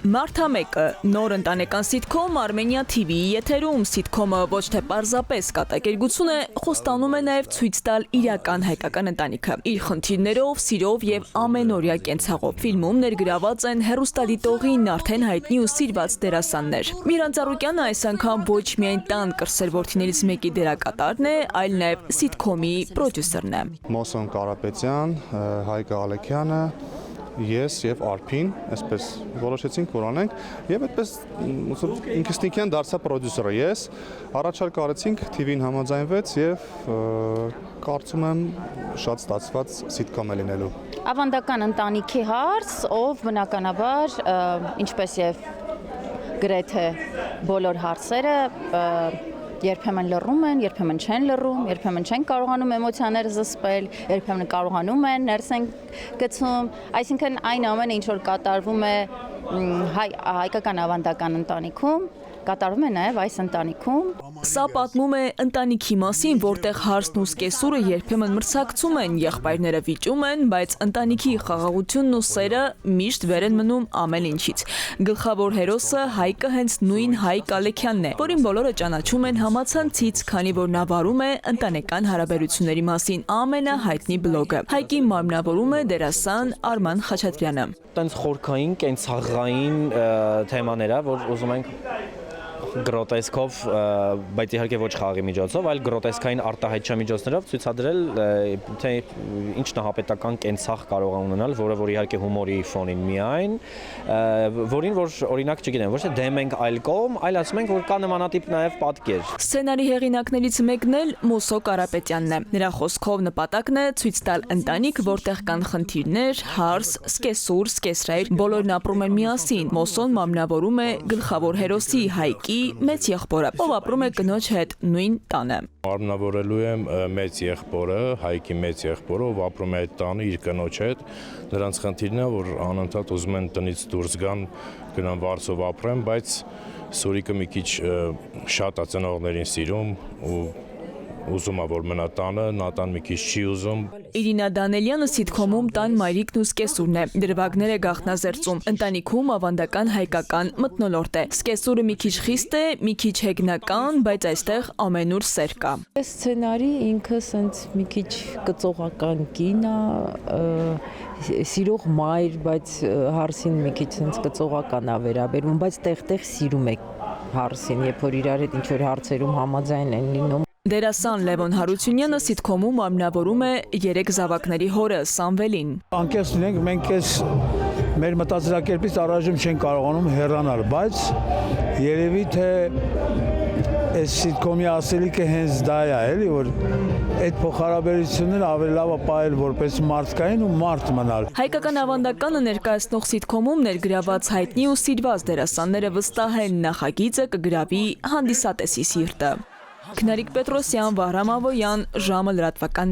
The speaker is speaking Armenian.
Մարդամեկը նոր ընտանեկան սիթքոմ Armenia TV-ի եթերում սիթքոմը ոչ թե պարզապես կատակերգություն է, խոստանում է նաև ցույց տալ իրական հայկական ընտանիքը։ Իր խնդիրներով, սիրով եւ ամենօրյա կենցաղով ֆիլմում ներգրաված են հեռուստադիտողին արդեն հայտնի ու սիրված դերասաններ։ Միրանց Ծառուկյանը այս անգամ ոչ միայն տան կրսեր որդիներից մեկի դերակատարն է, այլ նաև սիթքոմի պրոդյուսերն է։ Մոսոն Կարապետյան, Հայկ Ալեքյանը, ես եւ Արփին, այսպես որոշեցինք, որ անենք, եւ այդպես ինքնստինքյան դարձա պրոդյուսերը։ Ես առաջարկ արեցինք, TV-ն համաձայնվեց եւ կարծում եմ շատ ստացված սիթքոմ է լինելու։ Ավանդական ընտանիքի հարց, ով բնականաբար, ինչպես եւ գրեթե բոլոր հարցերը երբեմն լռում են, երբեմն չեն լռում, երբեմն չեն կարողանում էմոցիաները զսպել, երբեմն կարողանում են, ներս են գցում, այսինքն այն ամենը, ինչ որ կատարվում է հայկական ավանդական ընտանիքում, կատարվում է նաև այս ընտանիքում։ Սա պատմում է ընտանիքի մասին, որտեղ հարսն ու սկեսուրը երբեմն մրցակցում են, եղբայրները վիճում են, բայց ընտանիքի խաղաղությունն ու սերը միշտ վեր են մնում ամեն ինչից։ Գլխավոր հերոսը Հայկը հենց նույն Հայկ Ալեքյանն է, որին բոլորը ճանաչում են համացանցից, քանի որ նա վարում է ընտանեկան հարաբերությունների մասին ամենահայտնի բլոգը։ Հայկին մարմնավորում է դերասան Արման Խաչատրյանը։ Տենց խորքային, կենցաղային թեմաներ է, որ ուզում ենք գրոտեսկով, բայց իհարկե ոչ խաղի միջոցով, այլ գրոտեսկային արտահայտչա միջոցներով ցույցադրել, թե ինչ նահապետական կենցաղ կարող է ունենալ, որը իհարկե հումորի ֆոնին միայն, որին որ օրինակ չգիտեմ, ոչ թե դեմ ենք այլ կողմ, այլ ասում ենք, որ կա նմանատիպ նաև պատկեր։ Սցենարի հեղինակներից մեկն էլ Մոսո Կարապետյանն է։ Նրա խոսքով նպատակն է ցույց տալ ընտանիք, որտեղ կան խնդիրներ, հարս, սկեսուր, սկեսրայր, բոլորն ապրում են միասին։ Մոսոն մարմնավորում է գլխավոր հերոսի Հայկի մեծ եղբորը, ով ապրում է կնոջ հետ նույն տանը։ Մարմնավորելու եմ մեծ եղբորը, Հայկի մեծ եղբորը, ով ապրում է այդ տանը իր կնոջ հետ։ Նրանց խնդիրն է, որ անընդհատ ուզում են տնից դուրս գնան վարձով ապրեն, բայց Սուրիկը մի քիչ շատ է ծնողներին սիրում ու ուզում է, որ մնա տանը, Նատան մի քիչ չի ուզում։ Իրինա Դանելյանը սիթքոմում տան մայրիկն ու սկեսուրն է, դրվագներ է գաղտնազերծում, ընտանիքում ավանդական հայկական մթնոլորտ է։ Սկեսուրը մի քիչ խիստ է, մի քիչ հեգնական, բայց այստեղ ամենուր սեր կա։ Սցենարի ինքը սենց մի քիչ կծողական կին է, սիրող մայր, բայց հարսին մի քիչ սենց կծողական է վերաբերվում, բայց տեղ-տեղ սիրում է հարսին, երբ որ իրար հետ ինչ-որ հարցերում համաձայն են լինում։ Դերասան Լևոն Հարությունյանը սիթքոմում մարմնավորում է 3 զավակների հորը Սամվելին։ Անկեղծ լինենք, մենք այս մեր մտածելակերպից առայժմ չենք կարողանում հեռանալ, բայց երևի թե այս սիթքոմի ասելիքը հենց դա է, էլի, որ այդ փոխհարաբերությունները ավելի լավ է պահել որպես մարդկային ու մարդ մնալ։ Հայկական ավանդականը ներկայացնող սիթքոմում ներգրաված հայտնի ու սիրված դերասանները վստահ են նախագիծը կգրավի հանդիսատեսի սիրտը։ Քնարիկ Պետրոսյան, Վահրամ Ավոյան, ժամը լրատվական։